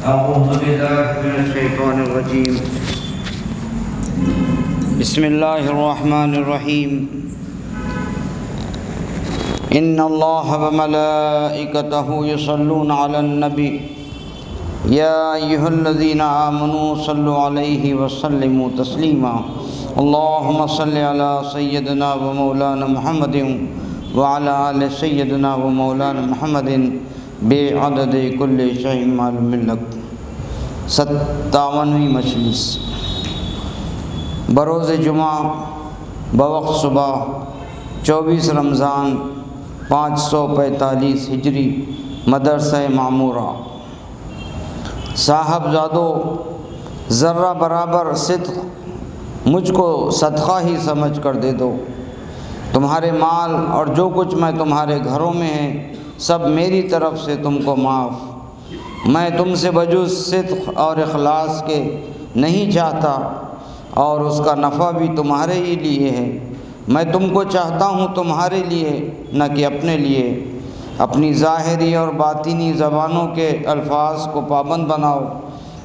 أعوذ بالله من الشيطان الرجيم. بسم الله الرحمن الرحيم. إن الله وملائكته يصلون على النبي يا أيها الذين آمنوا صلوا عليه وسلموا تسليما. اللهم صل على سيدنا ومولانا محمد وعلى آل سيدنا ومولانا محمد بعدد كل شيء معلوم لك. 57ویں مجلس بروز جمعہ بوقت صبح 24 رمضان 545 ہجری مدرسہ معمورہ. صاحبزادو، ذرہ برابر صدق مجھ کو صدقہ ہی سمجھ کر دے دو. تمہارے مال اور جو کچھ میں تمہارے گھروں میں ہے سب میری طرف سے تم کو معاف. میں تم سے بجز صدق اور اخلاص کے نہیں چاہتا اور اس کا نفع بھی تمہارے ہی لیے ہے. میں تم کو چاہتا ہوں تمہارے لیے نہ کہ اپنے لیے. اپنی ظاہری اور باطنی زبانوں کے الفاظ کو پابند بناؤ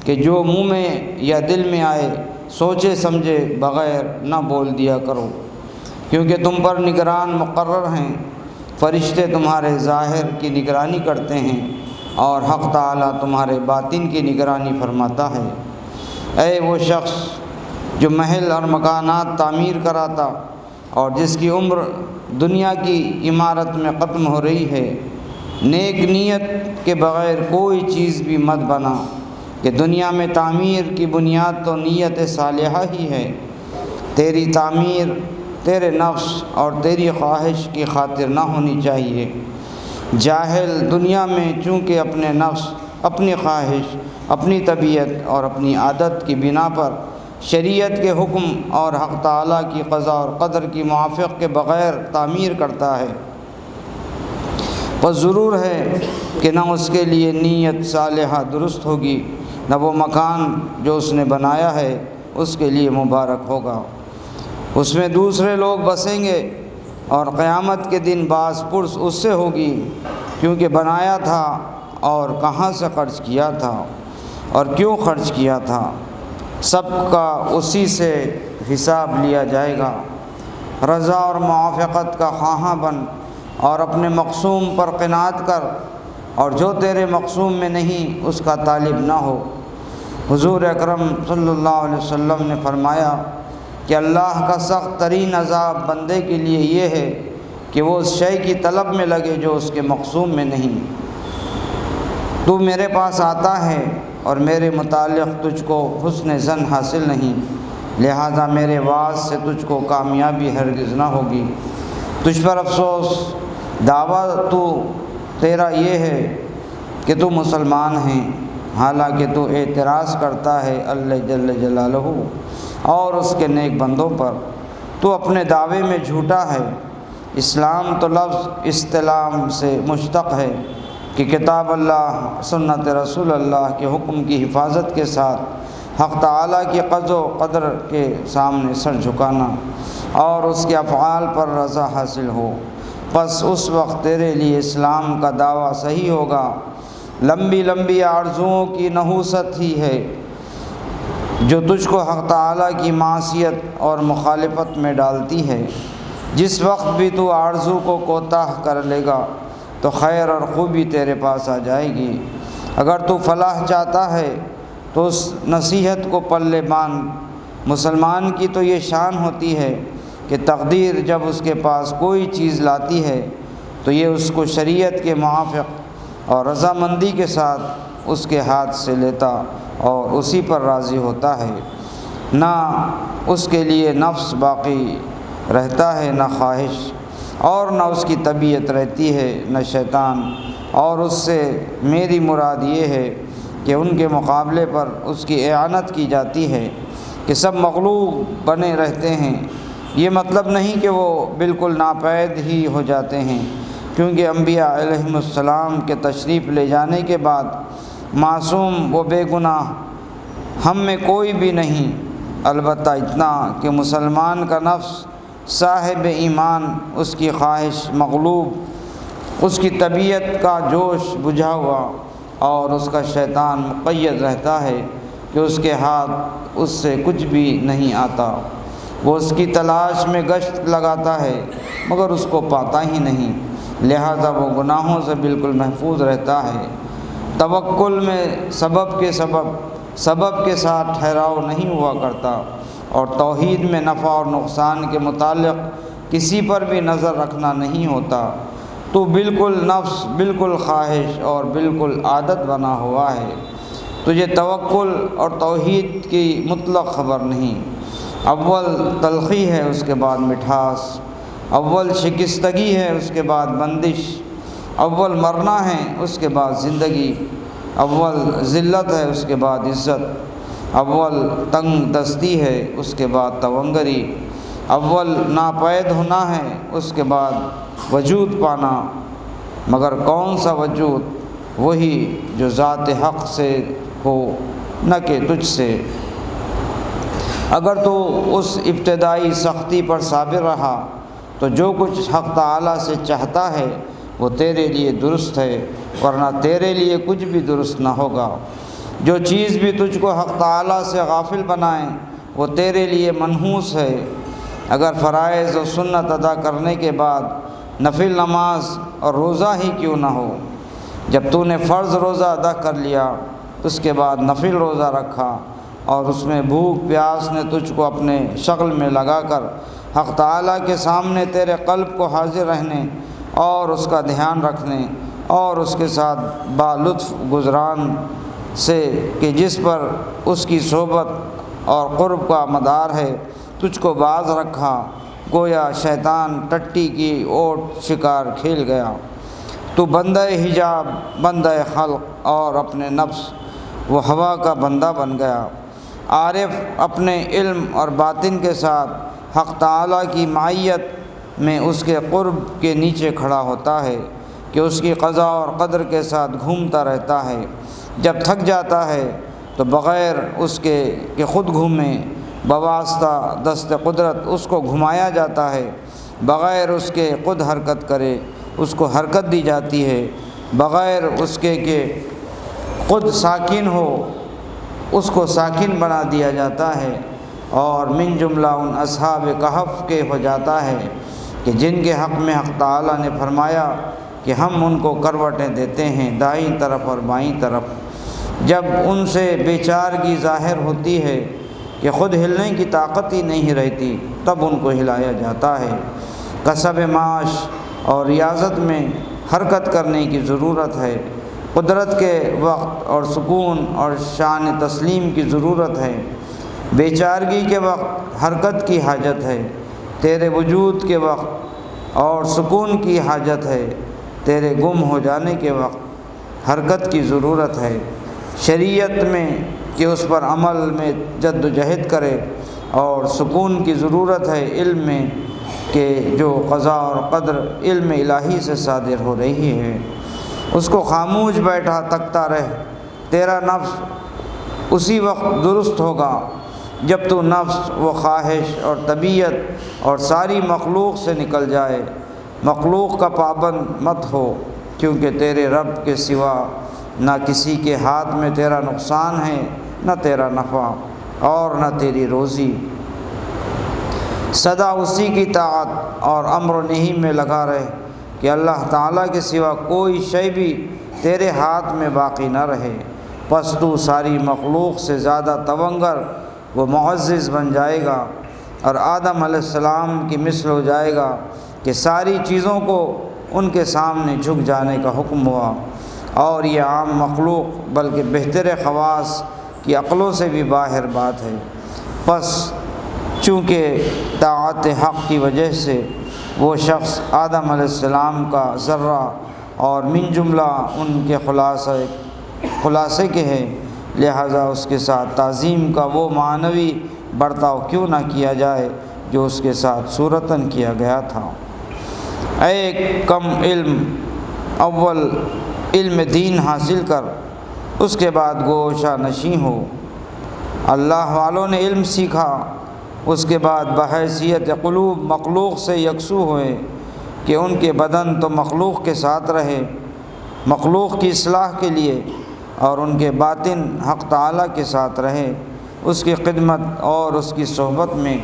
کہ جو منہ میں یا دل میں آئے سوچے سمجھے بغیر نہ بول دیا کرو، کیونکہ تم پر نگران مقرر ہیں. فرشتے تمہارے ظاہر کی نگرانی کرتے ہیں اور حق تعالیٰ تمہارے باطن کی نگرانی فرماتا ہے. اے وہ شخص جو محل اور مکانات تعمیر کراتا اور جس کی عمر دنیا کی عمارت میں ختم ہو رہی ہے، نیک نیت کے بغیر کوئی چیز بھی مت بنا کہ دنیا میں تعمیر کی بنیاد تو نیت صالحہ ہی ہے. تیری تعمیر تیرے نفس اور تیری خواہش کی خاطر نہ ہونی چاہیے. جاہل دنیا میں چونکہ اپنے نفس، اپنی خواہش، اپنی طبیعت اور اپنی عادت کی بنا پر شریعت کے حکم اور حق تعالیٰ کی قضا اور قدر کی موافق کے بغیر تعمیر کرتا ہے، بس ضرور ہے کہ نہ اس کے لیے نیت صالحہ درست ہوگی، نہ وہ مکان جو اس نے بنایا ہے اس کے لیے مبارک ہوگا. اس میں دوسرے لوگ بسیں گے اور قیامت کے دن باز پرس اس سے ہوگی کیونکہ بنایا تھا اور کہاں سے خرچ کیا تھا اور کیوں خرچ کیا تھا. سب کا اسی سے حساب لیا جائے گا. رضا اور موافقت کا خواہاں بن اور اپنے مقصوم پر قناعت کر، اور جو تیرے مقصوم میں نہیں اس کا طالب نہ ہو. حضور اکرم صلی اللہ علیہ وسلم نے فرمایا کہ اللہ کا سخت ترین عذاب بندے کے لیے یہ ہے کہ وہ اس شے کی طلب میں لگے جو اس کے مقصوم میں نہیں. تو میرے پاس آتا ہے اور میرے متعلق تجھ کو حسن ظن حاصل نہیں، لہذا میرے وعظ سے تجھ کو کامیابی ہرگز نہ ہوگی. تجھ پر افسوس، دعویٰ تو تیرا یہ ہے کہ تو مسلمان ہیں، حالانکہ تو اعتراض کرتا ہے اللہ جل جلالہ اور اس کے نیک بندوں پر. تو اپنے دعوے میں جھوٹا ہے. اسلام تو لفظ استلام سے مشتق ہے کہ کتاب اللہ، سنت رسول اللہ کے حکم کی حفاظت کے ساتھ حق تعالیٰ کی قضا و قدر کے سامنے سر جھکانا اور اس کے افعال پر رضا حاصل ہو. پس اس وقت تیرے لیے اسلام کا دعویٰ صحیح ہوگا. لمبی لمبی آرزوؤں کی نحوست ہی ہے جو تجھ کو حق تعالیٰ کی معصیت اور مخالفت میں ڈالتی ہے. جس وقت بھی تو آرزو کو کوتاہ کر لے گا تو خیر اور خوبی تیرے پاس آ جائے گی. اگر تو فلاح چاہتا ہے تو اس نصیحت کو پلے باندھ. مسلمان کی تو یہ شان ہوتی ہے کہ تقدیر جب اس کے پاس کوئی چیز لاتی ہے تو یہ اس کو شریعت کے موافق اور رضامندی کے ساتھ اس کے ہاتھ سے لیتا اور اسی پر راضی ہوتا ہے. نہ اس کے لیے نفس باقی رہتا ہے، نہ خواہش، اور نہ اس کی طبیعت رہتی ہے، نہ شیطان. اور اس سے میری مراد یہ ہے کہ ان کے مقابلے پر اس کی اعانت کی جاتی ہے کہ سب مغلوب بنے رہتے ہیں. یہ مطلب نہیں کہ وہ بالکل ناپید ہی ہو جاتے ہیں، کیونکہ انبیاء علیہم السلام کے تشریف لے جانے کے بعد معصوم و بے گناہ ہم میں کوئی بھی نہیں، البتہ اتنا کہ مسلمان کا نفس صاحب ایمان، اس کی خواہش مغلوب، اس کی طبیعت کا جوش بجھا ہوا اور اس کا شیطان مقید رہتا ہے کہ اس کے ہاتھ اس سے کچھ بھی نہیں آتا۔ وہ اس کی تلاش میں گشت لگاتا ہے مگر اس کو پاتا ہی نہیں، لہذا وہ گناہوں سے بالکل محفوظ رہتا ہے۔ توکل میں سبب کے ساتھ ٹھہراؤ نہیں ہوا کرتا، اور توحید میں نفع اور نقصان کے متعلق کسی پر بھی نظر رکھنا نہیں ہوتا۔ تو بالکل نفس، بالکل خواہش اور بالکل عادت بنا ہوا ہے۔ تجھے توکل اور توحید کی مطلق خبر نہیں۔ اول تلخی ہے، اس کے بعد مٹھاس، اول شکستگی ہے، اس کے بعد بندش، اول مرنا ہے، اس کے بعد زندگی، اول ذلت ہے، اس کے بعد عزت، اول تنگ دستی ہے، اس کے بعد تونگری، اول ناپید ہونا ہے، اس کے بعد وجود پانا، مگر کون سا وجود؟ وہی جو ذات حق سے ہو، نہ کہ تجھ سے۔ اگر تو اس ابتدائی سختی پر صابر رہا تو جو کچھ حق تعالیٰ سے چاہتا ہے وہ تیرے لیے درست ہے، ورنہ تیرے لیے کچھ بھی درست نہ ہوگا۔ جو چیز بھی تجھ کو حق تعالیٰ سے غافل بنائے وہ تیرے لیے منحوس ہے۔ اگر فرائض و سنت ادا کرنے کے بعد نفل نماز اور روزہ ہی کیوں نہ ہو، جب تو نے فرض روزہ ادا کر لیا اس کے بعد نفل روزہ رکھا اور اس میں بھوک پیاس نے تجھ کو اپنے شغل میں لگا کر حق تعالیٰ کے سامنے تیرے قلب کو حاضر رہنے اور اس کا دھیان رکھنے اور اس کے ساتھ بالطف گزران سے کہ جس پر اس کی صحبت اور قرب کا مدار ہے تجھ کو باز رکھا، گویا شیطان ٹٹی کی اوٹ شکار کھیل گیا۔ تو بندہ حجاب، بندہ خلق اور اپنے نفس و ہوا کا بندہ بن گیا۔ عارف اپنے علم اور باطن کے ساتھ حق تعالیٰ کی معیت میں اس کے قرب کے نیچے کھڑا ہوتا ہے کہ اس کی قضا اور قدر کے ساتھ گھومتا رہتا ہے۔ جب تھک جاتا ہے تو بغیر اس کے کہ خود گھومے، بواسطہ دست قدرت اس کو گھمایا جاتا ہے، بغیر اس کے خود حرکت کرے اس کو حرکت دی جاتی ہے، بغیر اس کے کہ خود ساکن ہو اس کو ساکن بنا دیا جاتا ہے، اور من جملہ ان اصحاب کہف کے ہو جاتا ہے کہ جن کے حق میں حق تعالیٰ نے فرمایا کہ ہم ان کو کروٹیں دیتے ہیں دائیں طرف اور بائیں طرف۔ جب ان سے بیچارگی ظاہر ہوتی ہے کہ خود ہلنے کی طاقت ہی نہیں رہتی تب ان کو ہلایا جاتا ہے۔ کسب معاش اور ریاضت میں حرکت کرنے کی ضرورت ہے، قدرت کے وقت اور سکون اور شان تسلیم کی ضرورت ہے، بیچارگی کے وقت حرکت کی حاجت ہے، تیرے وجود کے وقت اور سکون کی حاجت ہے، تیرے گم ہو جانے کے وقت حرکت کی ضرورت ہے۔ شریعت میں کہ اس پر عمل میں جد و جہد کرے، اور سکون کی ضرورت ہے علم میں کہ جو قضا اور قدر علم الہی سے صادر ہو رہی ہے اس کو خاموش بیٹھا تکتا رہ، تیرا نفس اسی وقت درست ہوگا جب تو نفس و خواہش اور طبیعت اور ساری مخلوق سے نکل جائے۔ مخلوق کا پابند مت ہو، کیونکہ تیرے رب کے سوا نہ کسی کے ہاتھ میں تیرا نقصان ہے، نہ تیرا نفع اور نہ تیری روزی۔ سدا اسی کی طاعت اور امر و نہی میں لگا رہے کہ اللہ تعالیٰ کے سوا کوئی شے بھی تیرے ہاتھ میں باقی نہ رہے، پس تو ساری مخلوق سے زیادہ تونگر و معزز بن جائے گا، اور آدم علیہ السلام کی مثل ہو جائے گا کہ ساری چیزوں کو ان کے سامنے جھک جانے کا حکم ہوا۔ اور یہ عام مخلوق بلکہ بہتر خواص کی عقلوں سے بھی باہر بات ہے۔ پس چونکہ طاعت حق کی وجہ سے وہ شخص آدم علیہ السلام کا ذرہ اور من جملہ ان کے خلاصے کے ہے، لہذا اس کے ساتھ تعظیم کا وہ معنوی برتاؤ کیوں نہ کیا جائے جو اس کے ساتھ صورتاً کیا گیا تھا۔ اے کم علم، اول علم دین حاصل کر، اس کے بعد گوشہ نشیں ہو۔ اللہ والوں نے علم سیکھا، اس کے بعد بحیثیت قلوب مخلوق سے یکسو ہوئے کہ ان کے بدن تو مخلوق کے ساتھ رہے، مخلوق کی اصلاح کے لیے اور ان کے باطن حق تعالیٰ کے ساتھ رہے، اس کی خدمت اور اس کی صحبت میں،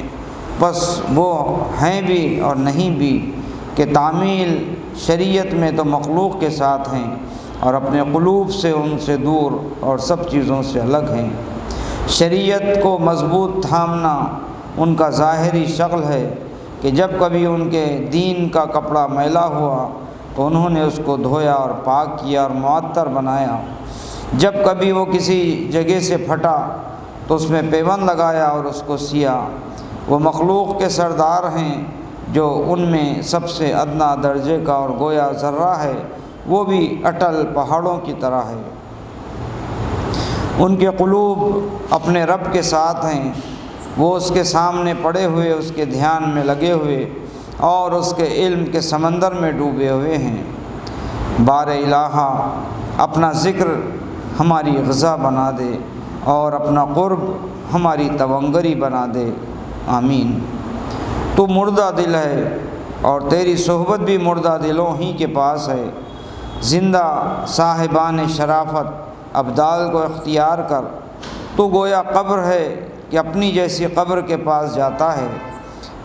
بس وہ ہیں بھی اور نہیں بھی کہ تعمیل شریعت میں تو مخلوق کے ساتھ ہیں اور اپنے قلوب سے ان سے دور اور سب چیزوں سے الگ ہیں۔ شریعت کو مضبوط تھامنا ان کا ظاہری شکل ہے کہ جب کبھی ان کے دین کا کپڑا میلا ہوا تو انہوں نے اس کو دھویا اور پاک کیا اور معطر بنایا، جب کبھی وہ کسی جگہ سے پھٹا تو اس میں پیوند لگایا اور اس کو سیا۔ وہ مخلوق کے سردار ہیں جو ان میں سب سے ادنا درجے کا اور گویا ذرہ ہے، وہ بھی اٹل پہاڑوں کی طرح ہے۔ ان کے قلوب اپنے رب کے ساتھ ہیں، وہ اس کے سامنے پڑے ہوئے، اس کے دھیان میں لگے ہوئے اور اس کے علم کے سمندر میں ڈوبے ہوئے ہیں۔ بار الہا اپنا ذکر ہماری غذا بنا دے اور اپنا قرب ہماری توانگری بنا دے، آمین۔ تو مردہ دل ہے اور تیری صحبت بھی مردہ دلوں ہی کے پاس ہے۔ زندہ صاحبان شرافت ابدال کو اختیار کر، تو گویا قبر ہے کہ اپنی جیسی قبر کے پاس جاتا ہے،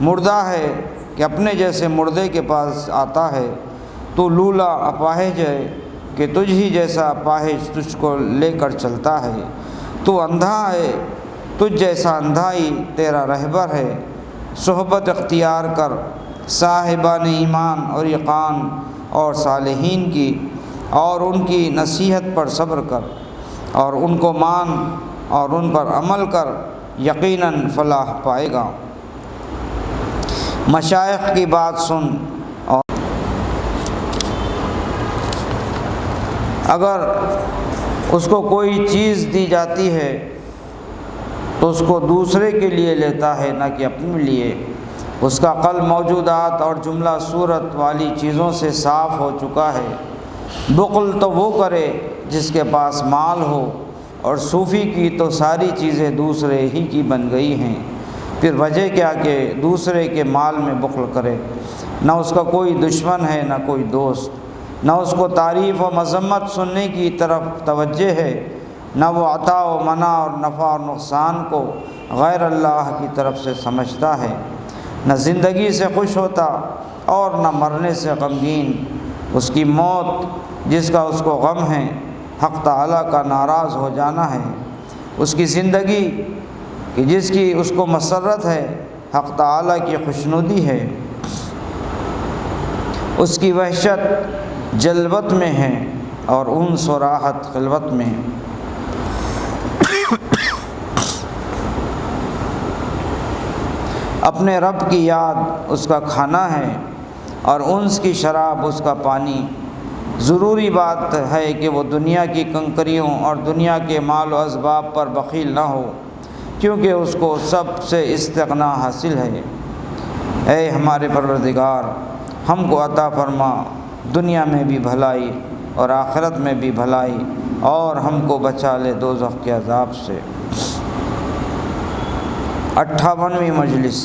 مردہ ہے کہ اپنے جیسے مردے کے پاس آتا ہے۔ تو لولا اپاہج ہے کہ تجھ ہی جیسا اپاہج تجھ کو لے کر چلتا ہے۔ تو اندھا ہے، تجھ جیسا اندھا ہی تیرا رہبر ہے۔ صحبت اختیار کر صاحبان ایمان اور یقین اور صالحین کی، اور ان کی نصیحت پر صبر کر اور ان کو مان اور ان پر عمل کر، یقیناً فلاح پائے گا۔ مشائخ کی بات سن، اور اگر اس کو کوئی چیز دی جاتی ہے تو اس کو دوسرے کے لیے لیتا ہے، نہ کہ اپنے لیے۔ اس کا قلب موجودات اور جملہ صورت والی چیزوں سے صاف ہو چکا ہے۔ بخل تو وہ کرے جس کے پاس مال ہو، اور صوفی کی تو ساری چیزیں دوسرے ہی کی بن گئی ہیں، پھر وجہ کیا کہ دوسرے کے مال میں بخل کرے۔ نہ اس کا کوئی دشمن ہے نہ کوئی دوست، نہ اس کو تعریف و مذمت سننے کی طرف توجہ ہے، نہ وہ عطا و منع اور نفع اور نقصان کو غیر اللہ کی طرف سے سمجھتا ہے، نہ زندگی سے خوش ہوتا اور نہ مرنے سے غمگین۔ اس کی موت جس کا اس کو غم ہے، حق تعالیٰ کا ناراض ہو جانا ہے۔ اس کی زندگی کہ جس کی اس کو مسرت ہے، حق تعالیٰ کی خوشنودی ہے۔ اس کی وحشت جلوت میں ہے اور انس و راحت خلوت میں۔ اپنے رب کی یاد اس کا کھانا ہے اور انس کی شراب اس کا پانی۔ ضروری بات ہے کہ وہ دنیا کی کنکریوں اور دنیا کے مال و اسباب پر بخیل نہ ہو، کیونکہ اس کو سب سے استغنا حاصل ہے۔ اے ہمارے پروردگار، ہم کو عطا فرما دنیا میں بھی بھلائی اور آخرت میں بھی بھلائی، اور ہم کو بچا لے دوزخ کے عذاب سے۔ 58ویں مجلس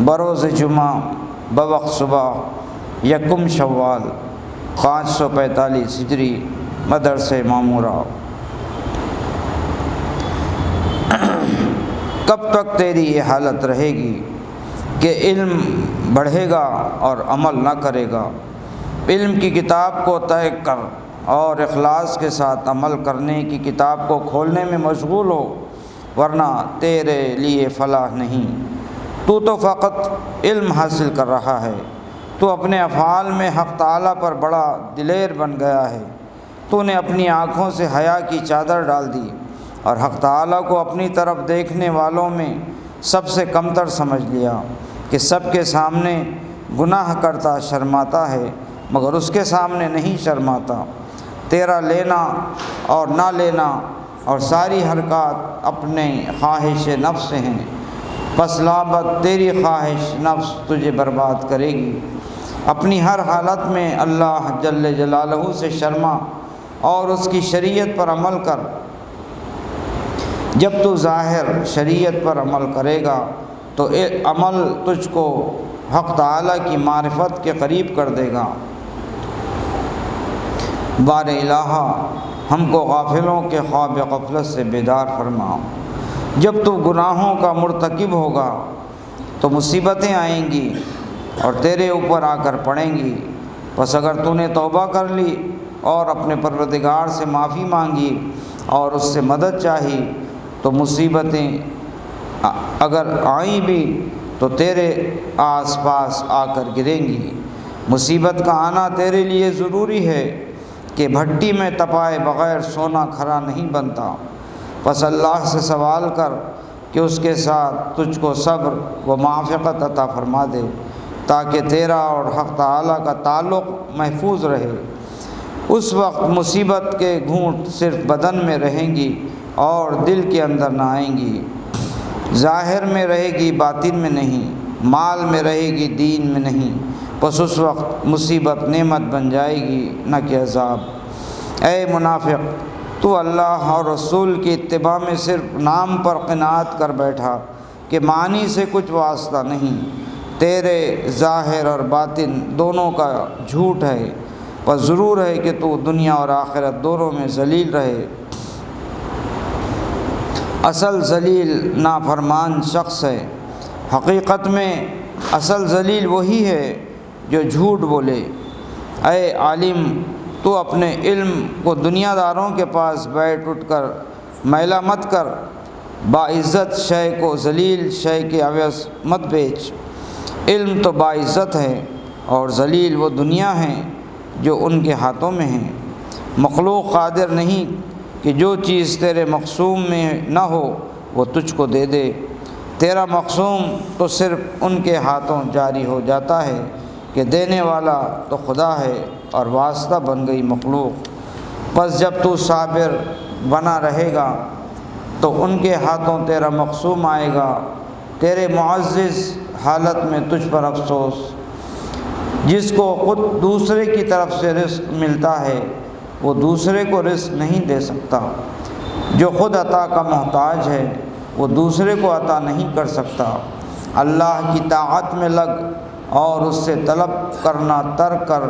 بروز جمعہ بوقت صبح 1 شوال 545 ہجری، مدرسہ معمورہ۔ کب تک تیری یہ حالت رہے گی کہ علم بڑھے گا اور عمل نہ کرے گا؟ علم کی کتاب کو طے کر اور اخلاص کے ساتھ عمل کرنے کی کتاب کو کھولنے میں مشغول ہو، ورنہ تیرے لیے فلاح نہیں۔ تو فقط علم حاصل کر رہا ہے، تو اپنے افعال میں حق تعالیٰ پر بڑا دلیر بن گیا ہے۔ تو نے اپنی آنکھوں سے حیا کی چادر ڈال دی اور حق تعالیٰ کو اپنی طرف دیکھنے والوں میں سب سے کمتر سمجھ لیا کہ سب کے سامنے گناہ کرتا شرماتا ہے، مگر اس کے سامنے نہیں شرماتا۔ تیرا لینا اور نہ لینا اور ساری حرکات اپنے خواہش نفس ہیں، پس لابد تیری خواہش نفس تجھے برباد کرے گی۔ اپنی ہر حالت میں اللہ جل جلالہ سے شرما اور اس کی شریعت پر عمل کر۔ جب تو ظاہر شریعت پر عمل کرے گا تو عمل تجھ کو حق تعالیٰ کی معرفت کے قریب کر دے گا۔ بار الہا ہم کو غافلوں کے خواب غفلت سے بیدار فرما۔ جب تو گناہوں کا مرتکب ہوگا تو مصیبتیں آئیں گی اور تیرے اوپر آ کر پڑیں گی، بس اگر تو نے توبہ کر لی اور اپنے پروردگار سے معافی مانگی اور اس سے مدد چاہی تو مصیبتیں اگر آئیں بھی تو تیرے آس پاس آ کر گریں گی۔ مصیبت کا آنا تیرے لیے ضروری ہے کہ بھٹی میں تپائے بغیر سونا کھرا نہیں بنتا، پس اللہ سے سوال کر کہ اس کے ساتھ تجھ کو صبر و معافقت عطا فرما دے تاکہ تیرا اور حق تعالیٰ کا تعلق محفوظ رہے۔ اس وقت مصیبت کے گھونٹ صرف بدن میں رہیں گی اور دل کے اندر نہ آئیں گی، ظاہر میں رہے گی باطن میں نہیں، مال میں رہے گی دین میں نہیں، بس اس وقت مصیبت نعمت بن جائے گی نہ کہ عذاب۔ اے منافق، تو اللہ اور رسول کی اتباع میں صرف نام پر قناعت کر بیٹھا کہ معنی سے کچھ واسطہ نہیں، تیرے ظاہر اور باطن دونوں کا جھوٹ ہے، پر ضرور ہے کہ تو دنیا اور آخرت دونوں میں ذلیل رہے۔ اصل ذلیل نافرمان شخص ہے، حقیقت میں اصل ذلیل وہی ہے جو جھوٹ بولے۔ اے عالم، تو اپنے علم کو دنیا داروں کے پاس بیٹھ اٹھ کر میلہ مت کر، باعزت شے کو ذلیل شے کے عوض مت بیچ۔ علم تو باعزت ہے اور ذلیل وہ دنیا ہیں جو ان کے ہاتھوں میں ہیں۔ مخلوق قادر نہیں کہ جو چیز تیرے مقسوم میں نہ ہو وہ تجھ کو دے دے، تیرا مقسوم تو صرف ان کے ہاتھوں جاری ہو جاتا ہے کہ دینے والا تو خدا ہے اور واسطہ بن گئی مخلوق۔ بس جب تو صابر بنا رہے گا تو ان کے ہاتھوں تیرا مقسوم آئے گا۔ تیرے معزز حالت میں تجھ پر افسوس، جس کو خود دوسرے کی طرف سے رزق ملتا ہے وہ دوسرے کو رزق نہیں دے سکتا، جو خود عطا کا محتاج ہے وہ دوسرے کو عطا نہیں کر سکتا۔ اللہ کی طاعت میں لگ اور اس سے طلب کرنا ترک کر،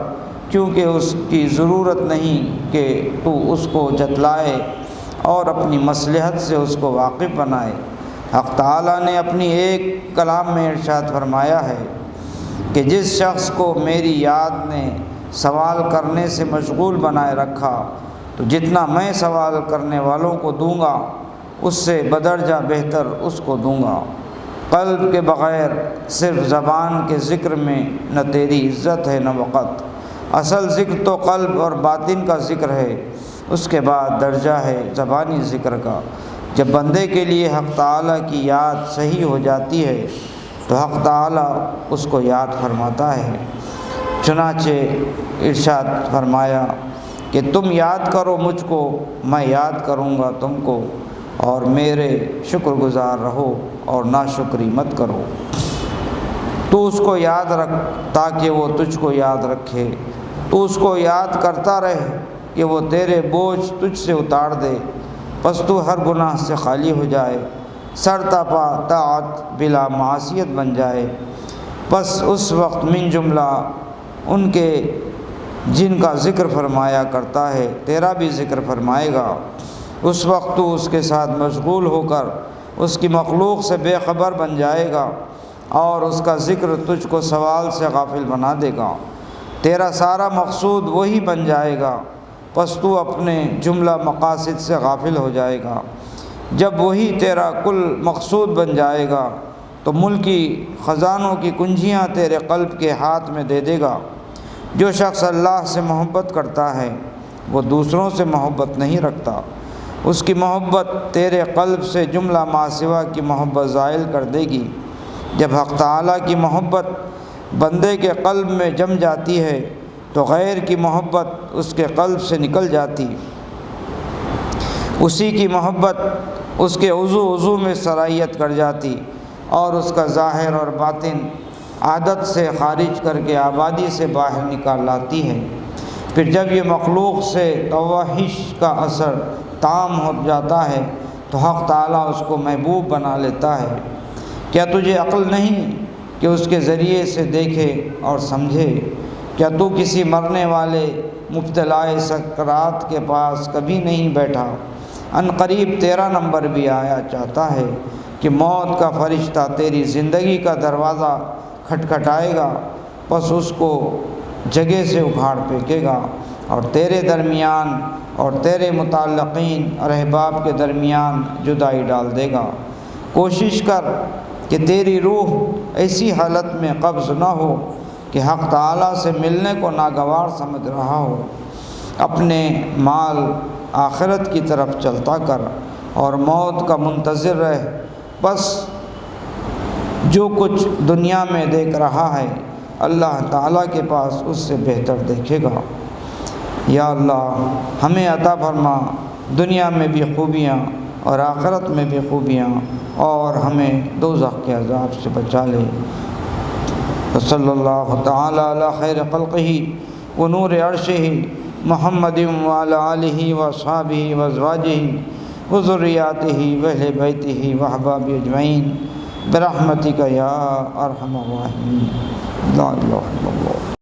کیونکہ اس کی ضرورت نہیں کہ تو اس کو جتلائے اور اپنی مصلحت سے اس کو واقف بنائے۔ حق تعالیٰ نے اپنی ایک کلام میں ارشاد فرمایا ہے کہ جس شخص کو میری یاد نے سوال کرنے سے مشغول بنائے رکھا تو جتنا میں سوال کرنے والوں کو دوں گا اس سے بدرجہ بہتر اس کو دوں گا۔ قلب کے بغیر صرف زبان کے ذکر میں نہ تیری عزت ہے نہ وقت۔ اصل ذکر تو قلب اور باطن کا ذکر ہے، اس کے بعد درجہ ہے زبانی ذکر کا۔ جب بندے کے لیے حق تعالیٰ کی یاد صحیح ہو جاتی ہے تو حق تعالیٰ اس کو یاد فرماتا ہے۔ چنانچہ ارشاد فرمایا کہ تم یاد کرو مجھ کو، میں یاد کروں گا تم کو، اور میرے شکر گزار رہو اور ناشکری مت کرو۔ تو اس کو یاد رکھ تاکہ وہ تجھ کو یاد رکھے، تو اس کو یاد کرتا رہ کہ وہ تیرے بوجھ تجھ سے اتار دے، پس تو ہر گناہ سے خالی ہو جائے، سر تپا طاعت بلا معصیت بن جائے۔ پس اس وقت من جملہ ان کے جن کا ذکر فرمایا کرتا ہے تیرا بھی ذکر فرمائے گا۔ اس وقت تو اس کے ساتھ مشغول ہو کر اس کی مخلوق سے بے خبر بن جائے گا اور اس کا ذکر تجھ کو سوال سے غافل بنا دے گا۔ تیرا سارا مقصود وہی بن جائے گا، پس تو اپنے جملہ مقاصد سے غافل ہو جائے گا۔ جب وہی تیرا کل مقصود بن جائے گا تو ملکی خزانوں کی کنجیاں تیرے قلب کے ہاتھ میں دے دے گا۔ جو شخص اللہ سے محبت کرتا ہے وہ دوسروں سے محبت نہیں رکھتا، اس کی محبت تیرے قلب سے جملہ ما سوا کی محبت زائل کر دے گی۔ جب حق تعالیٰ کی محبت بندے کے قلب میں جم جاتی ہے تو غیر کی محبت اس کے قلب سے نکل جاتی، اسی کی محبت اس کے عضو میں سرایت کر جاتی اور اس کا ظاہر اور باطن عادت سے خارج کر کے آبادی سے باہر نکال لاتی ہے۔ پھر جب یہ مخلوق سے توحش کا اثر تام ہو جاتا ہے تو حق تعالیٰ اس کو محبوب بنا لیتا ہے۔ کیا تجھے عقل نہیں کہ اس کے ذریعے سے دیکھے اور سمجھے کیا تو کسی مرنے والے مبتلائے سکرات کے پاس کبھی نہیں بیٹھا؟ ان قریب تیرا نمبر بھی آیا چاہتا ہے کہ موت کا فرشتہ تیری زندگی کا دروازہ کھٹکھٹائے گا، پس اس کو جگہ سے اکھاڑ پھینکے گا اور تیرے درمیان اور تیرے متعلقین اور احباب کے درمیان جدائی ڈال دے گا۔ کوشش کر کہ تیری روح ایسی حالت میں قبض نہ ہو کہ حق تعالیٰ سے ملنے کو ناگوار سمجھ رہا ہو۔ اپنے مال آخرت کی طرف چلتا کر اور موت کا منتظر رہ، بس جو کچھ دنیا میں دیکھ رہا ہے اللہ تعالیٰ کے پاس اس سے بہتر دیکھے گا۔ یا اللہ ہمیں عطا فرما دنیا میں بھی خوبیاں اور آخرت میں بھی خوبیاں، اور ہمیں دوزخ کے عذاب سے بچا لے۔ صلی اللہ تعالی علی خیر خلقہ ونور عرشہ محمد وعلی آلہ واصحابہ وازواجہ وذریاتہ واہل بیتہ واحبابہ اجمعین برحمتک یا ارحم الراحمین۔ لا الہ الا اللہ۔